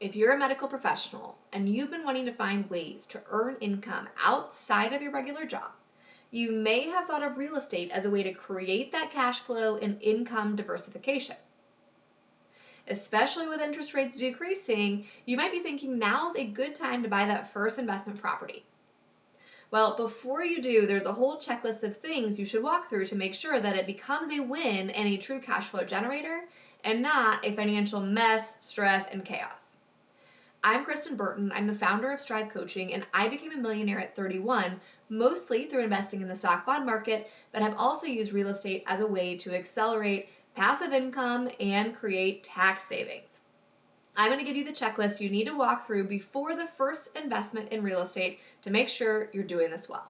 If you're a medical professional and you've been wanting to find ways to earn income outside of your regular job, you may have thought of real estate as a way to create that cash flow and income diversification. Especially with interest rates decreasing, you might be thinking now's a good time to buy that first investment property. Well, before you do, there's a whole checklist of things you should walk through to make sure that it becomes a win and a true cash flow generator and not a financial mess, stress, and chaos. I'm Kristen Burton. I'm the founder of Strive Coaching, and I became a millionaire at 31, mostly through investing in the stock bond market, but have also used real estate as a way to accelerate passive income and create tax savings. I'm going to give you the checklist you need to walk through before the first investment in real estate to make sure you're doing this well.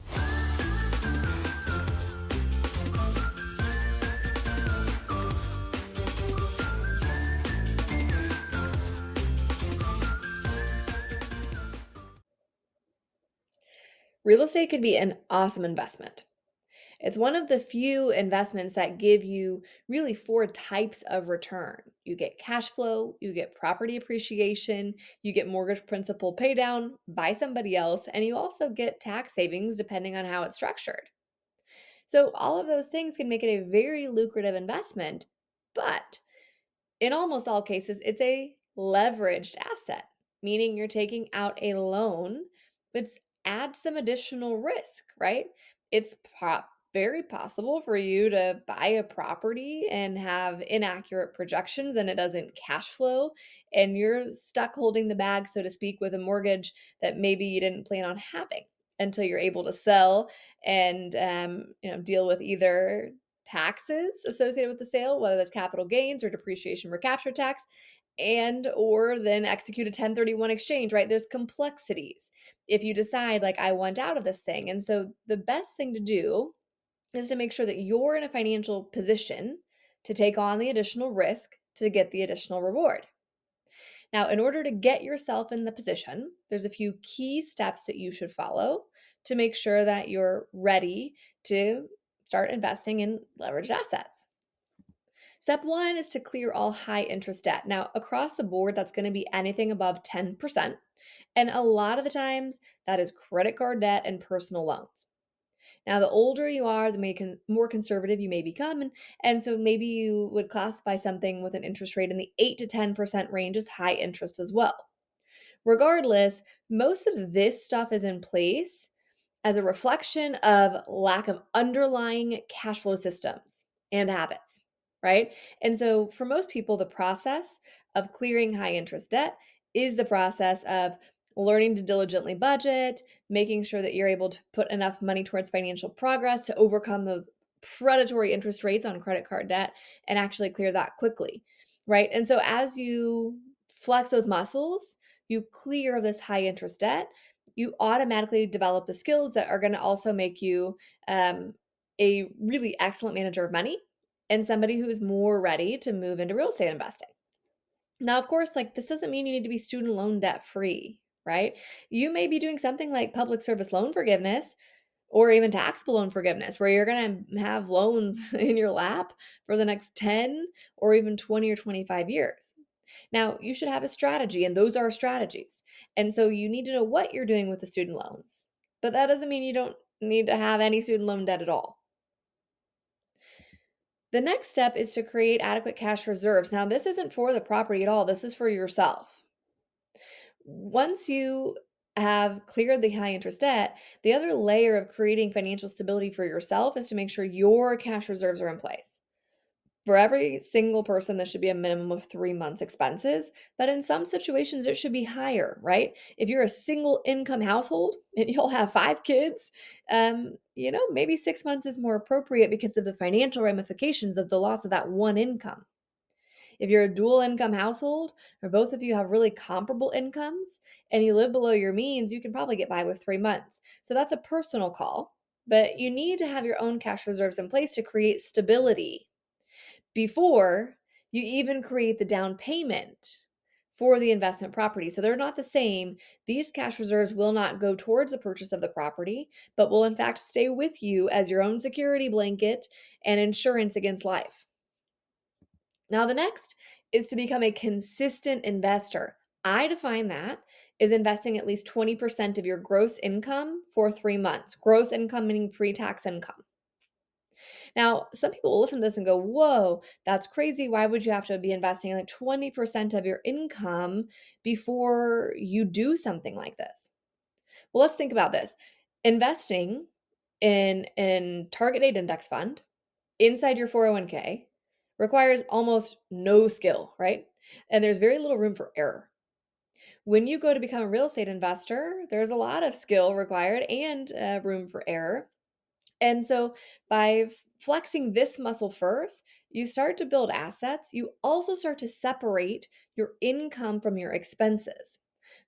Real estate can be an awesome investment. It's one of the few investments that give you really four types of return. You get cash flow, you get property appreciation, you get mortgage principal pay down by somebody else, and you also get tax savings depending on how it's structured. So, all of those things can make it a very lucrative investment, but in almost all cases, it's a leveraged asset, meaning you're taking out a loan, which adds some additional risk, right? It's very possible for you to buy a property and have inaccurate projections and it doesn't cash flow, and you're stuck holding the bag, so to speak, with a mortgage that maybe you didn't plan on having until you're able to sell and deal with either taxes associated with the sale, whether that's capital gains or depreciation recapture tax, and or then execute a 1031 exchange, right? There's complexities if you decide like I want out of this thing. And so the best thing to do is to make sure that you're in a financial position to take on the additional risk to get the additional reward. Now, in order to get yourself in the position, there's a few key steps that you should follow to make sure that you're ready to start investing in leveraged assets. Step one is to clear all high interest debt. Now, across the board, that's going to be anything above 10%. And a lot of the times, that is credit card debt and personal loans. Now, the older you are, the more conservative you may become. And so maybe you would classify something with an interest rate in the 8 to 10% range as high interest as well. Regardless, most of this stuff is in place as a reflection of lack of underlying cash flow systems and habits, right? And so for most people, the process of clearing high interest debt is the process of learning to diligently budget, making sure that you're able to put enough money towards financial progress to overcome those predatory interest rates on credit card debt and actually clear that quickly, right? And so as you flex those muscles, you clear this high interest debt, you automatically develop the skills that are going to also make you a really excellent manager of money and somebody who's more ready to move into real estate investing. Now, of course, like this doesn't mean you need to be student loan debt free, right? You may be doing something like public service loan forgiveness or even taxable loan forgiveness, where you're going to have loans in your lap for the next 10 or even 20 or 25 years. Now, you should have a strategy, and those are strategies. And so you need to know what you're doing with the student loans. But that doesn't mean you don't need to have any student loan debt at all. The next step is to create adequate cash reserves. Now, this isn't for the property at all, this is for yourself. Once you have cleared the high interest debt, the other layer of creating financial stability for yourself is to make sure your cash reserves are in place. For every single person, there should be a minimum of 3 months expenses, but in some situations, it should be higher, right? If you're a single income household and you'll have 5 kids, maybe 6 months is more appropriate because of the financial ramifications of the loss of that one income. If you're a dual income household or both of you have really comparable incomes and you live below your means, you can probably get by with 3 months. So that's a personal call, but you need to have your own cash reserves in place to create stability before you even create the down payment for the investment property. So they're not the same. These cash reserves will not go towards the purchase of the property, but will in fact stay with you as your own security blanket and insurance against life. Now, the next is to become a consistent investor. I define that as investing at least 20% of your gross income for 3 months. Gross income meaning pre tax income. Now, some people will listen to this and go, whoa, that's crazy. Why would you have to be investing like 20% of your income before you do something like this? Well, let's think about this. Investing in target date index fund inside your 401k requires almost no skill, right? And there's very little room for error. When you go to become a real estate investor, there's a lot of skill required and room for error. And so by flexing this muscle first, you start to build assets. You also start to separate your income from your expenses.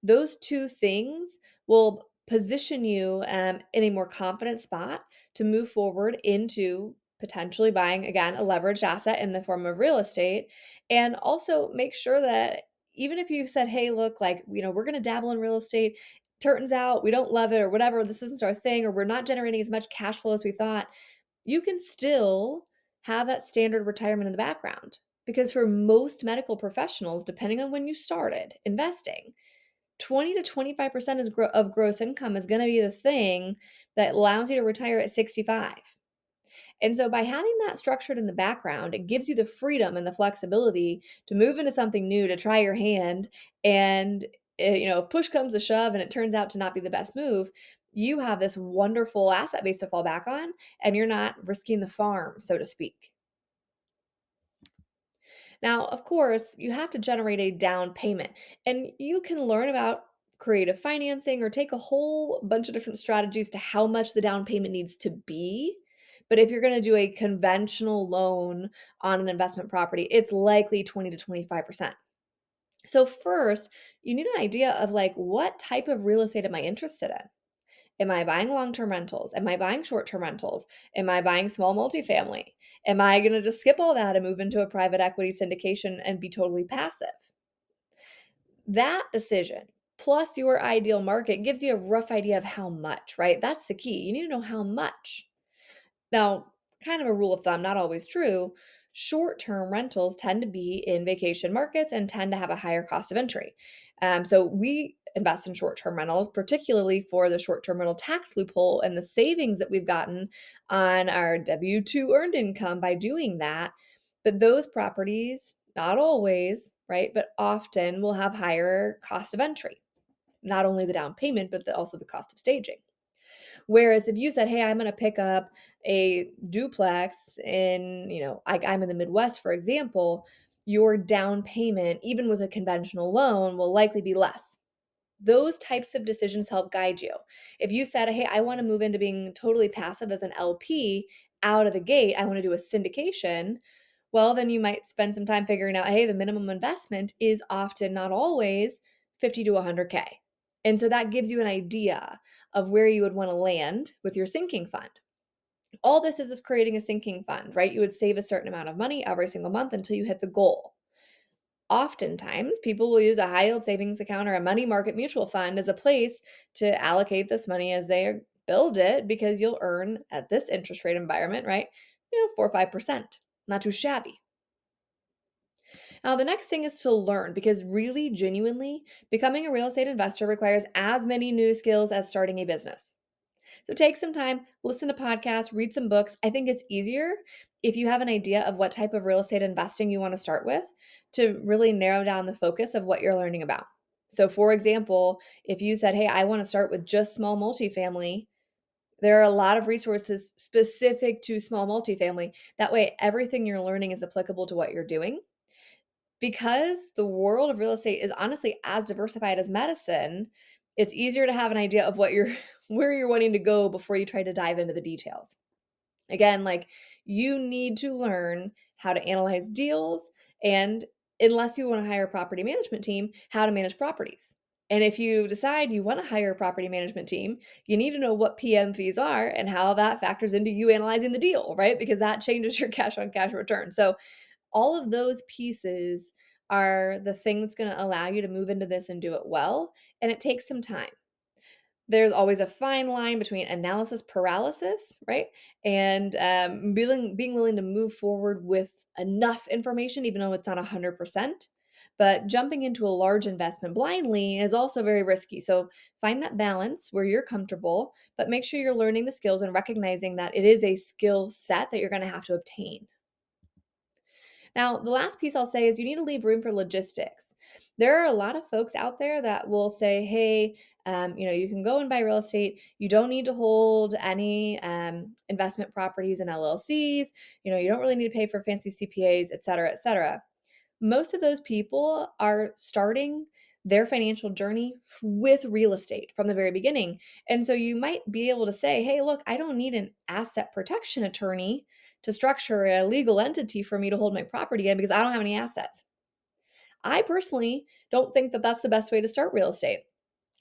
Those two things will position you in a more confident spot to move forward into potentially buying, again, a leveraged asset in the form of real estate. And also make sure that even if you said, hey, look, like, we're going to dabble in real estate, turns out we don't love it or whatever, this isn't our thing, or we're not generating as much cash flow as we thought, you can still have that standard retirement in the background. Because for most medical professionals, depending on when you started investing, 20 to 25% of gross income is going to be the thing that allows you to retire at 65. And so by having that structured in the background, it gives you the freedom and the flexibility to move into something new, to try your hand. And, if push comes to shove and it turns out to not be the best move, you have this wonderful asset base to fall back on, and you're not risking the farm, so to speak. Now, of course, you have to generate a down payment, and you can learn about creative financing or take a whole bunch of different strategies to how much the down payment needs to be. But if you're going to do a conventional loan on an investment property, it's likely 20 to 25%. So, first, you need an idea of like what type of real estate am I interested in? Am I buying long-term rentals? Am I buying short-term rentals? Am I buying small multifamily? Am I going to just skip all that and move into a private equity syndication and be totally passive? That decision plus your ideal market gives you a rough idea of how much, right? That's the key. You need to know how much. Now, kind of a rule of thumb, not always true, short-term rentals tend to be in vacation markets and tend to have a higher cost of entry. So we invest in short-term rentals, particularly for the short-term rental tax loophole and the savings that we've gotten on our W-2 earned income by doing that. But those properties, not always, right, but often will have higher cost of entry. Not only the down payment, but also the cost of staging. Whereas if you said, hey, I'm going to pick up a duplex in, I'm in the Midwest, for example, your down payment, even with a conventional loan, will likely be less. Those types of decisions help guide you. If you said, hey, I want to move into being totally passive as an LP out of the gate, I want to do a syndication, well, then you might spend some time figuring out, hey, the minimum investment is often, not always, 50 to 100K. And so that gives you an idea of where you would want to land with your sinking fund. All this is creating a sinking fund, right? You would save a certain amount of money every single month until you hit the goal. Oftentimes, people will use a high yield savings account or a money market mutual fund as a place to allocate this money as they build it, because you'll earn at this interest rate environment, right? 4 or 5%. Not too shabby. Now, the next thing is to learn, because really, genuinely, becoming a real estate investor requires as many new skills as starting a business. So take some time, listen to podcasts, read some books. I think it's easier if you have an idea of what type of real estate investing you want to start with to really narrow down the focus of what you're learning about. So, for example, if you said, hey, I want to start with just small multifamily, there are a lot of resources specific to small multifamily. That way, everything you're learning is applicable to what you're doing. Because the world of real estate is honestly as diversified as medicine, it's easier to have an idea of what you're where you're wanting to go before you try to dive into the details. Again, like, you need to learn how to analyze deals, and unless you want to hire a property management team, how to manage properties. And if you decide you want to hire a property management team, you need to know what PM fees are and how that factors into you analyzing the deal, right? Because that changes your cash on cash return. So all of those pieces are the thing that's going to allow you to move into this and do it well. And it takes some time. There's always a fine line between analysis paralysis, right? And being willing to move forward with enough information, even though it's not 100%. But jumping into a large investment blindly is also very risky. So find that balance where you're comfortable, but make sure you're learning the skills and recognizing that it is a skill set that you're going to have to obtain. Now, the last piece I'll say is you need to leave room for logistics. There are a lot of folks out there that will say, hey, you can go and buy real estate. You don't need to hold any investment properties and LLCs. You don't really need to pay for fancy CPAs, et cetera, et cetera. Most of those people are starting their financial journey with real estate from the very beginning. And so you might be able to say, hey, look, I don't need an asset protection attorney to structure a legal entity for me to hold my property in because I don't have any assets. I personally don't think that that's the best way to start real estate.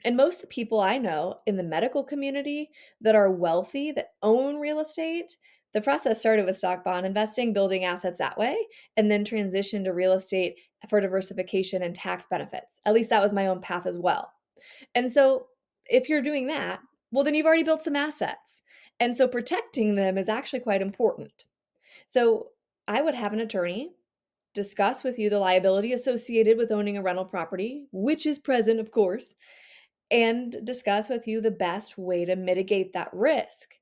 And most of the people I know in the medical community that are wealthy, that own real estate, the process started with stock bond investing, building assets that way, and then transitioned to real estate for diversification and tax benefits. At least that was my own path as well. And so if you're doing that, well, then you've already built some assets. And so protecting them is actually quite important. So I would have an attorney discuss with you the liability associated with owning a rental property, which is present, of course, and discuss with you the best way to mitigate that risk.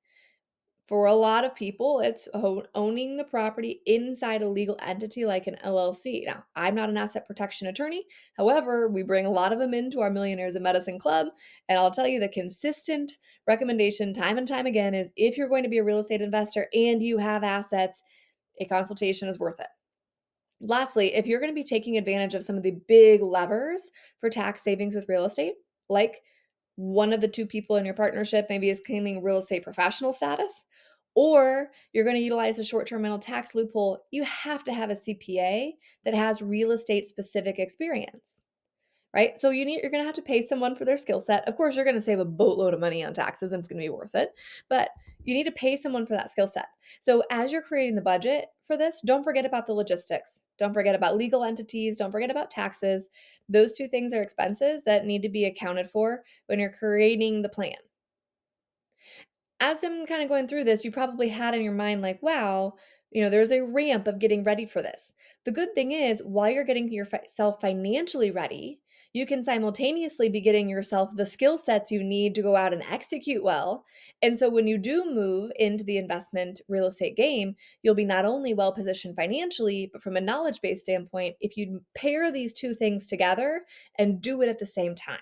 For a lot of people, it's owning the property inside a legal entity like an LLC. Now, I'm not an asset protection attorney. However, we bring a lot of them into our Millionaires in Medicine Club. And I'll tell you the consistent recommendation time and time again is if you're going to be a real estate investor and you have assets, a consultation is worth it. Lastly, if you're going to be taking advantage of some of the big levers for tax savings with real estate, like one of the two people in your partnership maybe is claiming real estate professional status, or you're going to utilize a short-term rental tax loophole, you have to have a CPA that has real estate specific experience, right? So you're going to have to pay someone for their skill set. Of course, you're going to save a boatload of money on taxes and it's going to be worth it, but you need to pay someone for that skill set. So as you're creating the budget for this, don't forget about the logistics. Don't forget about legal entities. Don't forget about taxes. Those two things are expenses that need to be accounted for when you're creating the plan. As I'm kind of going through this, you probably had in your mind, like, wow, there's a ramp of getting ready for this. The good thing is, while you're getting yourself financially ready, you can simultaneously be getting yourself the skill sets you need to go out and execute well. And so when you do move into the investment real estate game, you'll be not only well positioned financially, but from a knowledge based standpoint, if you pair these two things together and do it at the same time.